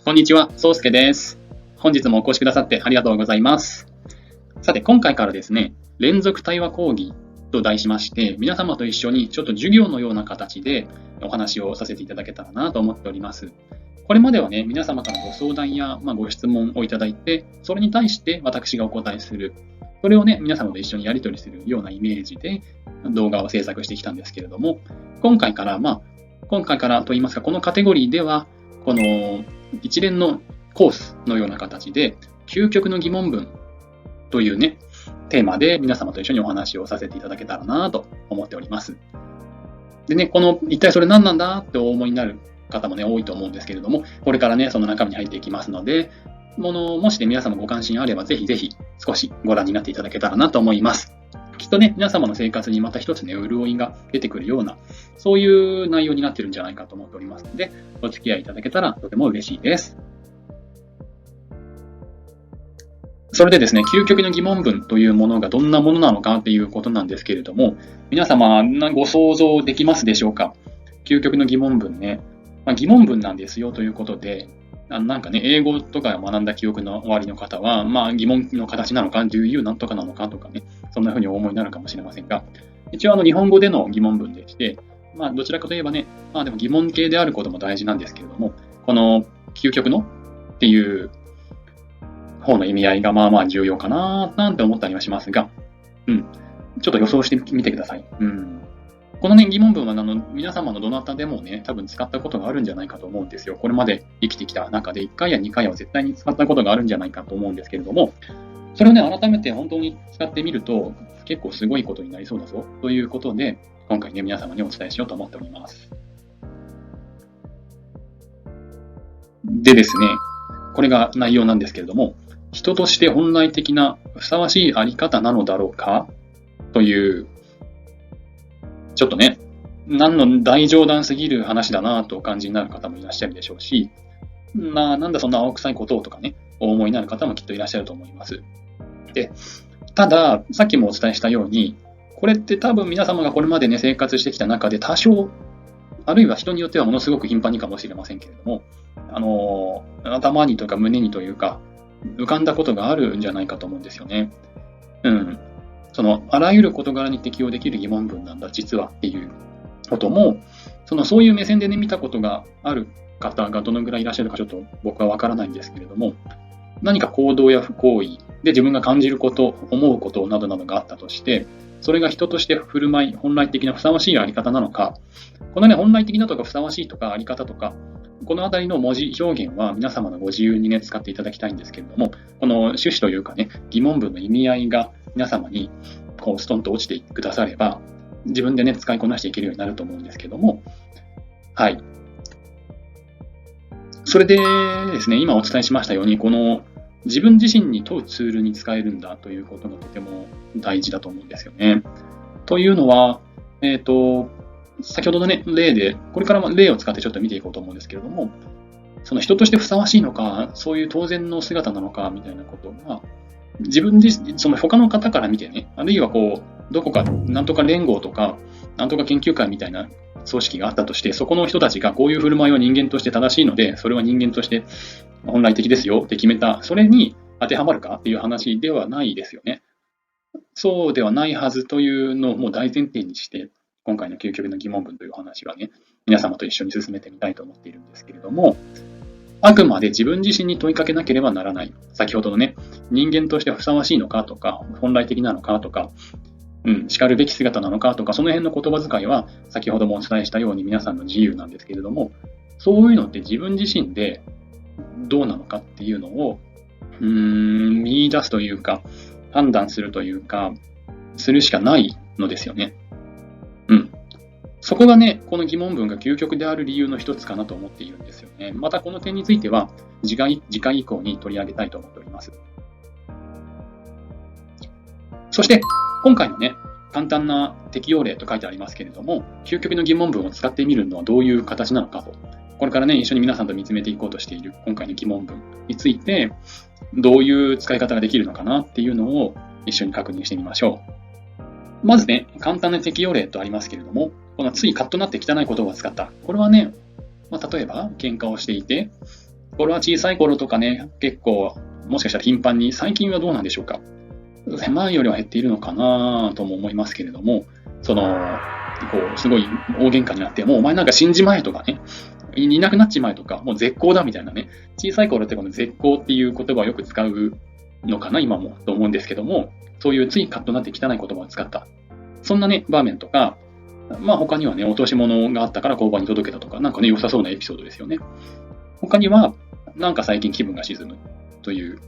こんにちは、そうすけです。本日もお越しくださってありがとうございます。さて、今回からですね、連続対話講義と題しまして、皆様と一緒にちょっと授業のような形でお話をさせていただけたらなと思っております。これまではね、皆様からご相談や、ご質問をいただいて、それに対して私がお答えする。それをね、皆様と一緒にやり取りするようなイメージで動画を制作してきたんですけれども、今回からといいますか、このカテゴリーでは、この一連のコースのような形で、究極の疑問文というね、テーマで皆様と一緒にお話をさせていただけたらなと思っております。でね、一体それ何なんだってお思いになる方もね、多いと思うんですけれども、これからね、その中身に入っていきますので、もしね、皆様ご関心あれば、ぜひぜひ少しご覧になっていただけたらなと思います。きっとね、皆様の生活にまた一つね、潤いが出てくるような、そういう内容になってるんじゃないかと思っておりますので、お付き合いいただけたらとても嬉しいです。それでですね、究極の疑問文というものがどんなものなのかということなんですけれども、皆様ご想像できますでしょうか？究極の疑問文ね。疑問文なんですよということで、なんかね、英語とか学んだ記憶の終わりの方は、疑問の形なのか、do you なんとかなのかとかね、そんな風にお思いになるかもしれませんが、一応日本語での疑問文でして、どちらかといえばね、でも疑問形であることも大事なんですけれども、この究極のっていう方の意味合いが重要かななんて思ったりはしますが、ちょっと予想してみてください。このね、疑問文は皆様のどなたでもね、多分使ったことがあるんじゃないかと思うんですよ。これまで生きてきた中で1回や2回は絶対に使ったことがあるんじゃないかと思うんですけれども、それをね、改めて本当に使ってみると、結構すごいことになりそうだぞということで、今回ね、皆様にお伝えしようと思っております。でですね、これが内容なんですけれども、人として本来的なふさわしいあり方なのだろうかという、ちょっとね、何の大冗談すぎる話だなとお感じになる方もいらっしゃるでしょうし、なんだそんな青臭いことをとかね、お思いになる方もきっといらっしゃると思います。で、ただ、さっきもお伝えしたように、これって多分皆様がこれまでね、生活してきた中で多少、あるいは人によってはものすごく頻繁にかもしれませんけれども、頭にというか胸にというか、浮かんだことがあるんじゃないかと思うんですよね。あらゆる事柄に適用できる疑問文なんだ、実はっていうことも、そういう目線でね、見たことがある方がどのぐらいいらっしゃるかちょっと僕はわからないんですけれども、何か行動や行為で自分が感じること、思うことなどなどがあったとして、それが人として振る舞い、本来的なふさわしいあり方なのか、このね、本来的なとかふさわしいとかあり方とか、このあたりの文字表現は皆様のご自由にね、使っていただきたいんですけれども、この趣旨というかね、疑問文の意味合いが皆様にこうストンと落ちてくだされば、自分でね、使いこなしていけるようになると思うんですけども、はい。それでですね、今お伝えしましたように、この自分自身に問うツールに使えるんだということがとても大事だと思うんですよね。というのは、先ほどのね、例で、これから例を使ってちょっと見ていこうと思うんですけれども、その人としてふさわしいのか、そういう当然の姿なのか、みたいなことが、自分自身、その他の方から見てね、あるいはどこか、なんとか連合とか、なんとか研究会みたいな組織があったとして、そこの人たちがこういう振る舞いは人間として正しいので、それは人間として本来的ですよって決めた、それに当てはまるかっていう話ではないですよね。そうではないはずというのをもう大前提にして、今回の究極の疑問文という話はね、皆様と一緒に進めてみたいと思っているんですけれども、あくまで自分自身に問いかけなければならない。先ほどのね、人間としてふさわしいのかとか、本来的なのかとか、叱るべき姿なのかとか、その辺の言葉遣いは、先ほどもお伝えしたように皆さんの自由なんですけれども、そういうのって自分自身でどうなのかっていうのを、見出すというか、判断するというか、するしかないのですよね。そこがね、この疑問文が究極である理由の一つかなと思っているんですよね。またこの点については、次回以降に取り上げたいと思っております。そして、今回のね、簡単な適用例と書いてありますけれども、究極の疑問文を使ってみるのはどういう形なのかと、これからね、一緒に皆さんと見つめていこうとしている今回の疑問文について、どういう使い方ができるのかなっていうのを一緒に確認してみましょう。まずね、簡単な適用例とありますけれども、このついカッとなって汚い言葉を使った。これはね、例えば喧嘩をしていて、これは小さい頃とかね、結構、もしかしたら頻繁に、最近はどうなんでしょうか。前よりは減っているのかなとも思いますけれども、すごい大喧嘩になって、もうお前なんか死んじまえとかね、いなくなっちまえとか、もう絶交だみたいなね、小さい頃ってこの絶交っていう言葉をよく使うのかな、今もと思うんですけども、そういうついカッとなって汚い言葉を使った。そんなね、場面とか、他にはね、落とし物があったから交番に届けたとか、なんかね、良さそうなエピソードですよね。他には、なんか最近気分が沈むという、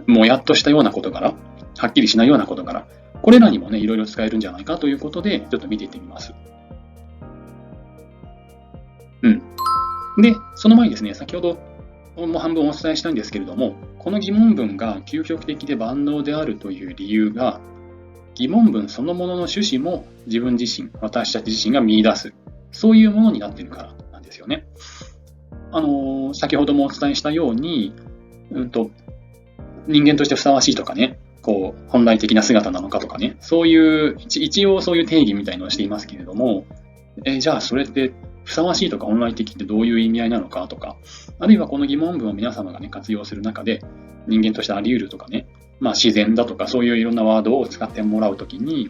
もやっとしたような事柄、はっきりしないような事柄、これらにもね、いろいろ使えるんじゃないかということで、ちょっと見ていってみます。で、その前にですね、先ほども半分お伝えしたんですけれども、この疑問文が究極的で万能であるという理由が、疑問文そのものの趣旨も自分自身、私たち自身が見出す、そういうものになっているからなんですよね。先ほどもお伝えしたように、人間としてふさわしいとかね、本来的な姿なのかとかね、そういう、一応そういう定義みたいのをしていますけれども、じゃあそれってふさわしいとか本来的ってどういう意味合いなのかとか、あるいはこの疑問文を皆様がね、活用する中で、人間としてあり得るとかね、自然だとかそういういろんなワードを使ってもらうときに、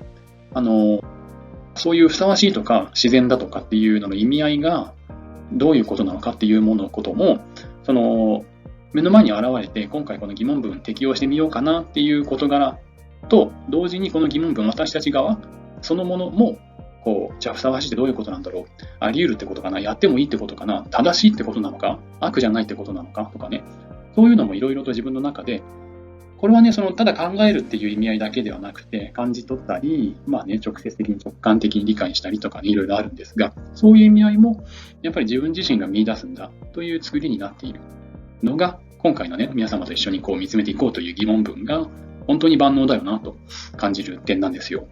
そういうふさわしいとか自然だとかっていうのの意味合いがどういうことなのかっていうことも、目の前に現れて、今回この疑問文適用してみようかなっていう事柄と同時にこの疑問文、私たち側そのものもじゃあふさわしいってどういうことなんだろう、あり得るってことかな、やってもいいってことかな、正しいってことなのか、悪じゃないってことなのかとかね、そういうのもいろいろと自分の中で、これはね、ただ考えるっていう意味合いだけではなくて、感じ取ったり、直接的に直感的に理解したりとかね、いろいろあるんですが、そういう意味合いも、やっぱり自分自身が見出すんだという作りになっているのが、今回のね、皆様と一緒に見つめていこうという疑問文が、本当に万能だよなと感じる点なんですよ。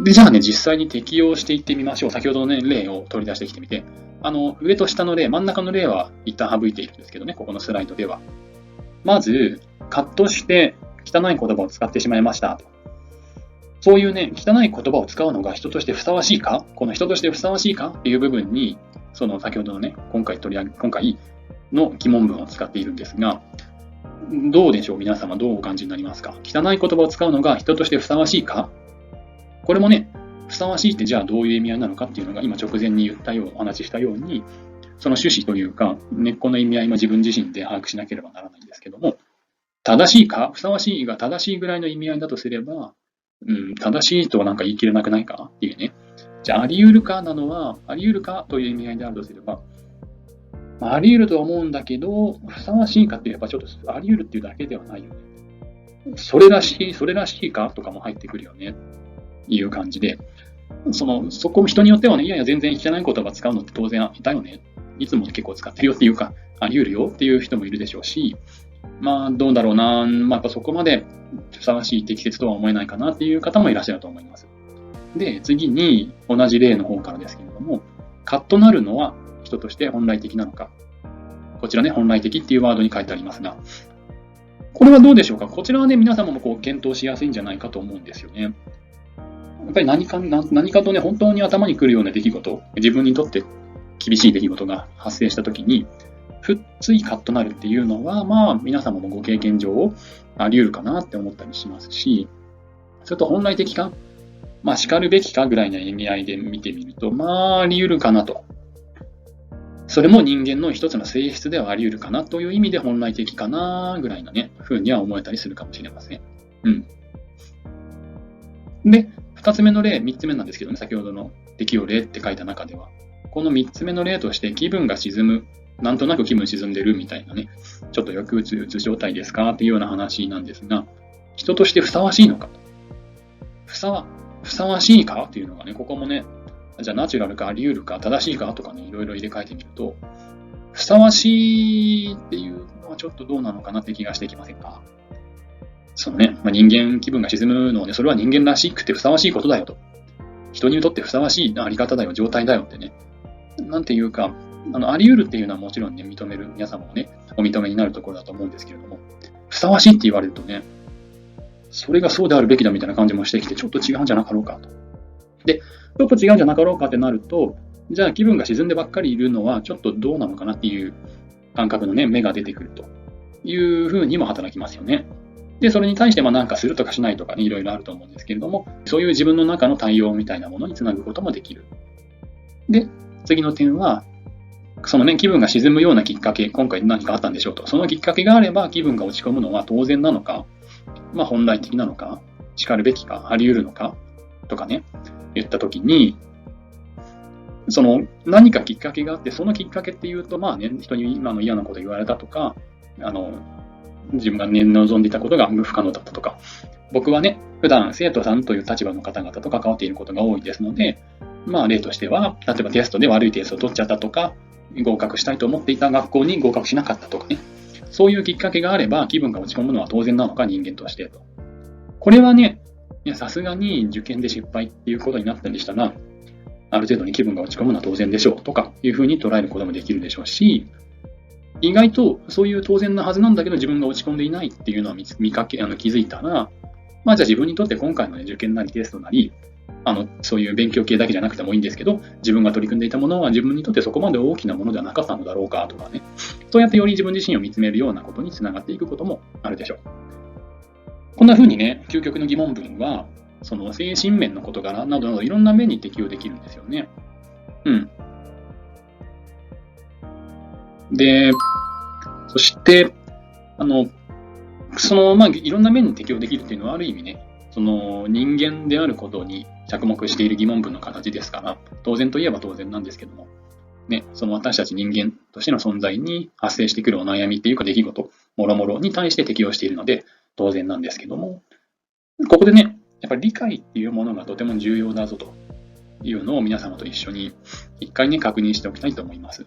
で、じゃあね、実際に適用していってみましょう。先ほどのね、例を取り出してきてみて、上と下の例、真ん中の例は一旦省いているんですけどね、ここのスライドでは。まず、カットして汚い言葉を使ってしまいましたと。そういうね、汚い言葉を使うのが人としてふさわしいか、この人としてふさわしいかっていう部分に、先ほどのね、今回の疑問文を使っているんですが、どうでしょう、皆様どうお感じになりますか。汚い言葉を使うのが人としてふさわしいか。これもね、ふさわしいってじゃあどういう意味合いなのかっていうのが今直前にお話ししたように、その趣旨というか根っこの意味合いも自分自身で把握しなければならないんですけども、正しいか、ふさわしいが正しいぐらいの意味合いだとすれば、正しいとはなんか言い切れなくないかっていうね。じゃああり得るかなのは、あり得るかという意味合いであるとすれば、あり得るとは思うんだけど、ふさわしいかって言えばちょっとあり得るっていうだけではないよね。それらしいかとかも入ってくるよね。いう感じで、そこも人によってはね、いやいや全然汚い言葉使うのって当然いたよね。いつも結構使ってるよっていうか、あり得るよっていう人もいるでしょうし、どうだろうな、やっぱそこまでふさわしい適切とは思えないかなっていう方もいらっしゃると思います。で、次に同じ例の方からですけれども、カッとなるのは人として本来的なのか。こちらね、本来的っていうワードに書いてありますが、これはどうでしょうか。こちらはね、皆様も検討しやすいんじゃないかと思うんですよね。やっぱり何かとね、本当に頭に来るような出来事、自分にとって厳しい出来事が発生したときに、ついカッとなるっていうのは、皆様もご経験上、あり得るかなって思ったりしますし、それと本来的か、叱るべきかぐらいの意味合いで見てみると、あり得るかなと。それも人間の一つの性質ではあり得るかなという意味で本来的かなぐらいなね、風には思えたりするかもしれません。で、2つ目の例、3つ目なんですけどね、先ほどの適用例って書いた中では、この3つ目の例として気分が沈む、なんとなく気分沈んでるみたいなね、ちょっと抑うつ状態ですかっていうような話なんですが、人としてふさわしいのか、ふさわしいかっていうのがね、ここもね、じゃあナチュラルかあり得るか正しいかとかね、いろいろ入れ替えてみると、ふさわしいっていうのはちょっとどうなのかなって気がしてきませんか。人間気分が沈むのはね、それは人間らしくてふさわしいことだよと。人にとってふさわしいあり方だよ、状態だよってね。なんていうか、あり得るっていうのはもちろんね、皆様もね、お認めになるところだと思うんですけれども、ふさわしいって言われるとね、それがそうであるべきだみたいな感じもしてきて、ちょっと違うんじゃなかろうかと。で、ちょっと違うんじゃなかろうかってなると、じゃあ気分が沈んでばっかりいるのはちょっとどうなのかなっていう感覚のね、目が出てくるというふうにも働きますよね。で、それに対してなんかするとかしないとかね、いろいろあると思うんですけれども、そういう自分の中の対応みたいなものにつなぐこともできる。で、次の点は、そのね、気分が沈むようなきっかけ、今回何かあったんでしょうと。そのきっかけがあれば気分が落ち込むのは当然なのか、本来的なのか、叱るべきか、あり得るのか、とかね、言ったときに、その何かきっかけがあって、そのきっかけっていうと、人に今の嫌なこと言われたとか、自分が望んでいたことが不可能だったとか、僕はね、普段生徒さんという立場の方々と関わっていることが多いですので、例としては、例えばテストで悪い点数を取っちゃったとか、合格したいと思っていた学校に合格しなかったとかね、そういうきっかけがあれば気分が落ち込むのは当然なのか、人間としてと。これはね、さすがに受験で失敗っていうことになったりしたら、ある程度に気分が落ち込むのは当然でしょうとかいうふうに捉えることもできるでしょうし、意外とそういう当然なはずなんだけど自分が落ち込んでいないっていうのは気づいたら、じゃあ自分にとって今回の、受験なりテストなり、そういう勉強系だけじゃなくてもいいんですけど、自分が取り組んでいたものは自分にとってそこまで大きなものではなかったのだろうかとかね、そうやってより自分自身を見つめるようなことにつながっていくこともあるでしょう。こんな風にね、究極の疑問文は、その精神面の事柄などなどいろんな面に適用できるんですよね。で、そして、いろんな面に適用できるっていうのはある意味ね、その人間であることに着目している疑問文の形ですから、当然といえば当然なんですけども、ね、その私たち人間としての存在に発生してくるお悩みっていうか出来事、もろもろに対して適用しているので当然なんですけども、ここでね、やっぱり理解っていうものがとても重要だぞというのを皆様と一緒に一回ね、確認しておきたいと思います。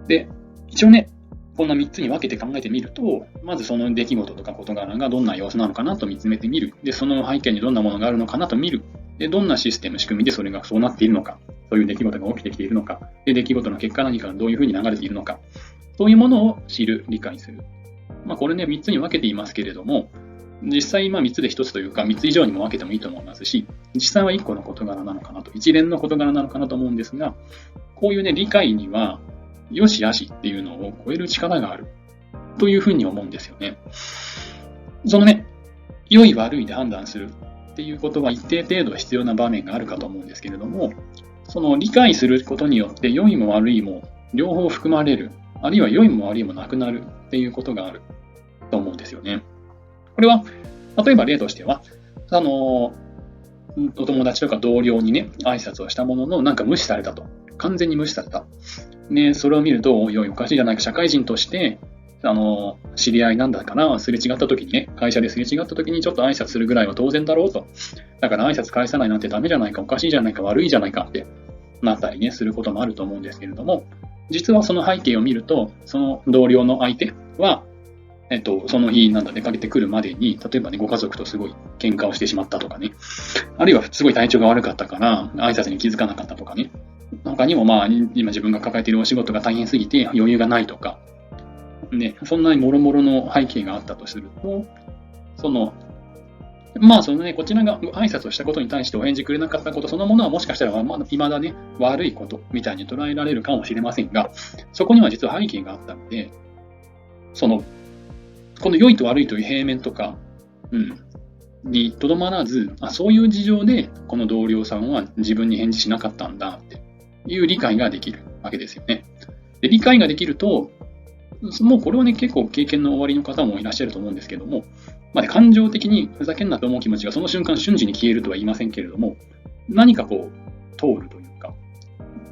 で、一応ね、こんな3つに分けて考えてみると、まずその出来事とか事柄がどんな様子なのかなと見つめてみる。で、その背景にどんなものがあるのかなと見る。で、どんなシステム、仕組みでそれがそうなっているのか。そういう出来事が起きてきているのか。で、出来事の結果何かがどういうふうに流れているのか。そういうものを知る、理解する。これね、3つに分けていますけれども、実際3つで1つというか3つ以上にも分けてもいいと思いますし、実際は1個の事柄なのかなと、一連の事柄なのかなと思うんですが、こういうね、理解には、よし悪しっていうのを超える力があるというふうに思うんですよね。そのね、良い悪いで判断するっていうことは一定程度必要な場面があるかと思うんですけれども、その理解することによって良いも悪いも両方含まれる、あるいは良いも悪いもなくなるっていうことがあると思うんですよね。これは、例えば例としては、お友達とか同僚にね、挨拶をしたものの、なんか無視されたと。完全に無視された。ね、それを見ると、おいおいおかしいじゃないか、社会人として、知り合いなんだから、すれ違った時にね、会社ですれ違った時にちょっと挨拶するぐらいは当然だろうと。だから挨拶返さないなんてダメじゃないか、おかしいじゃないか、悪いじゃないかってなったりね、することもあると思うんですけれども、実はその背景を見ると、その同僚の相手は、その日出かけてくるまでに、例えばね、ご家族とすごい喧嘩をしてしまったとかね、あるいはすごい体調が悪かったから、挨拶に気づかなかったとかね、他にも今自分が抱えているお仕事が大変すぎて余裕がないとか、ね、そんなにもろもろの背景があったとすると、そのね、こちらが挨拶をしたことに対してお返事くれなかったことそのものはもしかしたら未だね、悪いことみたいに捉えられるかもしれませんが、そこには実は背景があったので、この良いと悪いという平面とか、にとどまらず、そういう事情でこの同僚さんは自分に返事しなかったんだっていう理解ができるわけですよね。で、理解ができると、もうこれはね、結構経験の終わりの方もいらっしゃると思うんですけども、感情的にふざけんなと思う気持ちがその瞬間瞬時に消えるとは言いませんけれども、何か通るというか、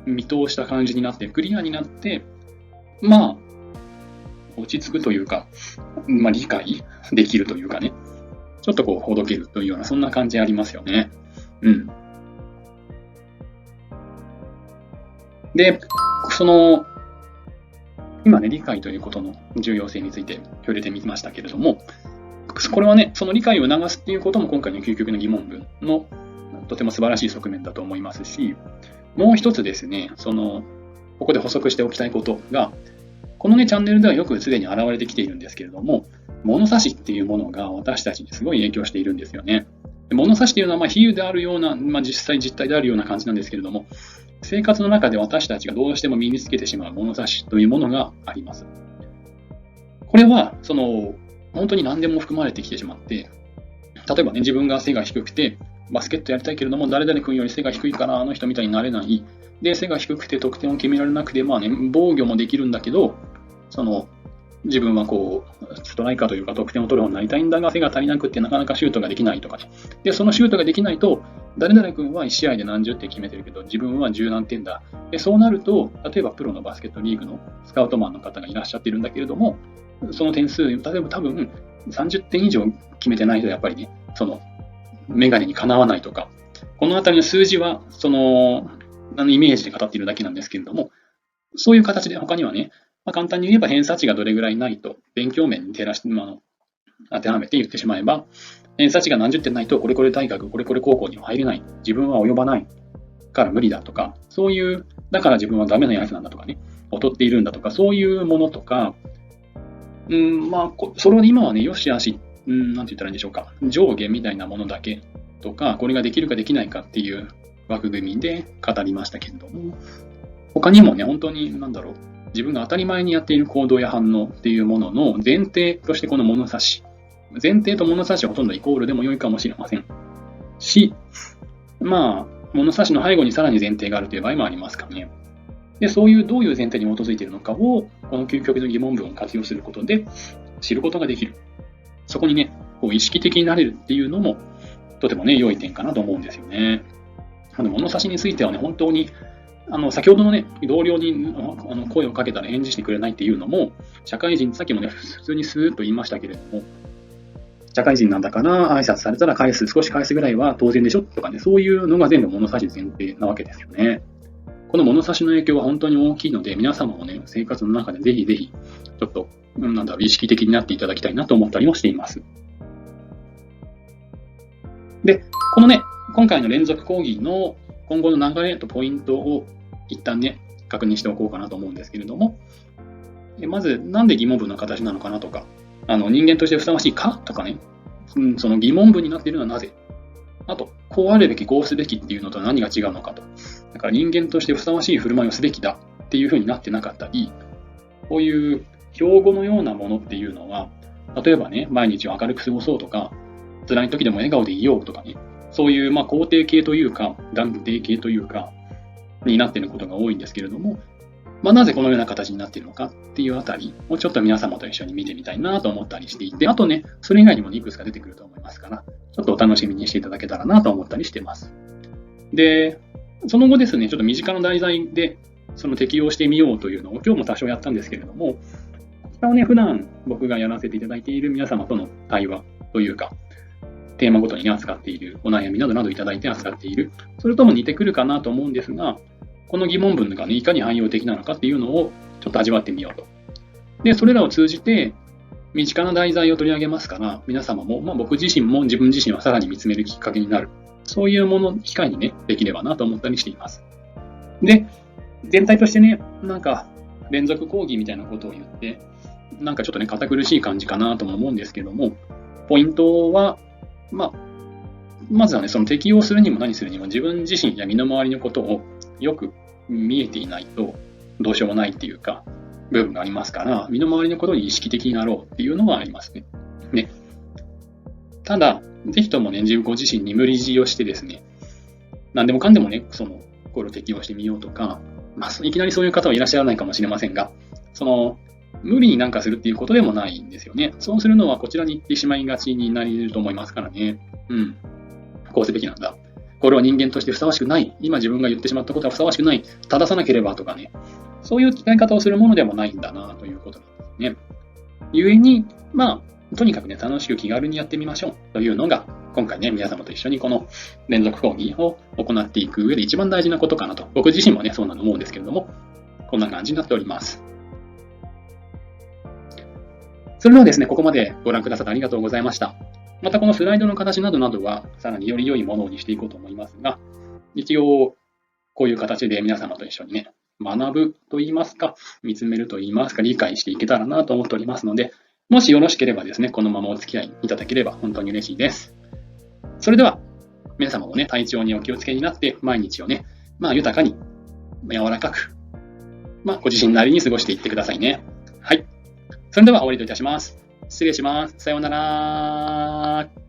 見通した感じになって、クリアになって、落ち着くというか、理解できるというかね、ちょっとほどけるというような、そんな感じありますよね。で、今ね、理解ということの重要性について触れてみましたけれども、これはね、その理解を促すっていうことも今回の究極の疑問文のとても素晴らしい側面だと思いますし、もう一つですね、ここで補足しておきたいことが、このね、チャンネルではよくすでに現れてきているんですけれども、物差しっていうものが私たちにすごい影響しているんですよね。物差しというのは比喩であるような、実態であるような感じなんですけれども、生活の中で私たちがどうしても身につけてしまう物差しというものがあります。これは、本当に何でも含まれてきてしまって、例えばね、自分が背が低くて、バスケットやりたいけれども、誰々君より背が低いから、あの人みたいになれない。で、背が低くて得点を決められなくて、防御もできるんだけど、自分はストライカーというか得点を取る方になりたいんだが、背が足りなくてなかなかシュートができないとかね。で、そのシュートができないと、誰々君は1試合で何十点決めてるけど、自分は10何点だ。で、そうなると、例えばプロのバスケットリーグのスカウトマンの方がいらっしゃってるんだけれども、その点数、例えば多分30点以上決めてないと、やっぱりね、メガネにかなわないとか、このあたりの数字は、イメージで語っているだけなんですけれども、そういう形で他にはね、簡単に言えば偏差値がどれぐらいないと、勉強面に当てはめて言ってしまえば、偏差値が何十点ないと、これこれ大学、これこれ高校には入れない、自分は及ばないから無理だとか、そういう、だから自分はダメなやつなんだとかね、劣っているんだとか、そういうものとか、それを今はね、よしあし、なんて言ったらいいんでしょうか、上下みたいなものだけとか、これができるかできないかっていう枠組みで語りましたけれども、他にもね、本当に、自分が当たり前にやっている行動や反応っていうものの前提としてこの物差し。前提と物差しはほとんどイコールでも良いかもしれませんし、物差しの背後にさらに前提があるという場合もありますかね。で、どういう前提に基づいているのかを、この究極の疑問文を活用することで知ることができる。そこにね、意識的になれるっていうのも、とてもね、良い点かなと思うんですよね。物差しについてはね、本当に、先ほどのね、同僚に声をかけたら返事してくれないっていうのも、社会人、さっきもね、普通にスーッと言いましたけれども、社会人なんだから挨拶されたら少し返すぐらいは当然でしょとかね、そういうのが全部物差し前提なわけですよね。この物差しの影響は本当に大きいので、皆様もね、生活の中でぜひぜひ、ちょっと、意識的になっていただきたいなと思ったりもしています。で、このね、今回の連続講義の今後の流れとポイントを一旦ね、確認しておこうかなと思うんですけれども、まず、なんで疑問文の形なのかなとか、人間としてふさわしいかとかね、その疑問文になっているのはなぜ、あと、こうあるべき、こうすべきっていうのとは何が違うのかと。だから人間としてふさわしい振る舞いをすべきだっていう風になってなかったり、こういう標語のようなものっていうのは、例えばね、毎日を明るく過ごそうとか、辛い時でも笑顔でいようとかね、そういう肯定形というか、断定形というか、になっていることが多いんですけれども、なぜこのような形になっているのかっていうあたりをちょっと皆様と一緒に見てみたいなと思ったりしていて、あとね、それ以外にもいくつか出てくると思いますから、ちょっとお楽しみにしていただけたらなと思ったりしています。で、その後ですね、ちょっと身近な題材で適用してみようというのを今日も多少やったんですけれども、こちらをね、普段僕がやらせていただいている皆様との対話というか、テーマごとに扱っているお悩みなどなどいただいて扱っている、それとも似てくるかなと思うんですが、この疑問文がね、いかに汎用的なのかっていうのをちょっと味わってみようと。で、それらを通じて、身近な題材を取り上げますから、皆様も、僕自身も自分自身をさらに見つめるきっかけになる。そういうもの、機会にね、できればなと思ったりしています。で、全体としてね、連続講義みたいなことを言って、ちょっとね、堅苦しい感じかなとも思うんですけども、ポイントは、まずはね、適用するにも何するにも自分自身や身の回りのことをよく見えていないとどうしようもないっていうか、部分がありますから、身の回りのことに意識的になろうっていうのはありますね。ただ、ぜひともね、ご自身に無理強いをしてですね、何でもかんでもね、これを適用してみようとか、いきなりそういう方はいらっしゃらないかもしれませんが、無理にするっていうことでもないんですよね。そうするのはこちらに行ってしまいがちになり得ると思いますからね。こうすべきなんだ。これは人間としてふさわしくない。今自分が言ってしまったことはふさわしくない。正さなければとかね。そういう使い方をするものでもないんだなということなんですね。故に、とにかくね、楽しく気軽にやってみましょうというのが、今回ね、皆様と一緒にこの連続講義を行っていく上で一番大事なことかなと。僕自身もね、そうなの思うんですけれども、こんな感じになっております。それではですね、ここまでご覧くださってありがとうございました。またこのスライドの形などは、さらにより良いものにしていこうと思いますが、一応、こういう形で皆様と一緒にね、学ぶと言いますか、見つめると言いますか、理解していけたらなと思っておりますので、もしよろしければですね、このままお付き合いいただければ本当に嬉しいです。それでは、皆様もね、体調にお気をつけになって、毎日をね、豊かに、柔らかく、ご自身なりに過ごしていってくださいね。はい。それでは終わりといたします。失礼します。さようなら。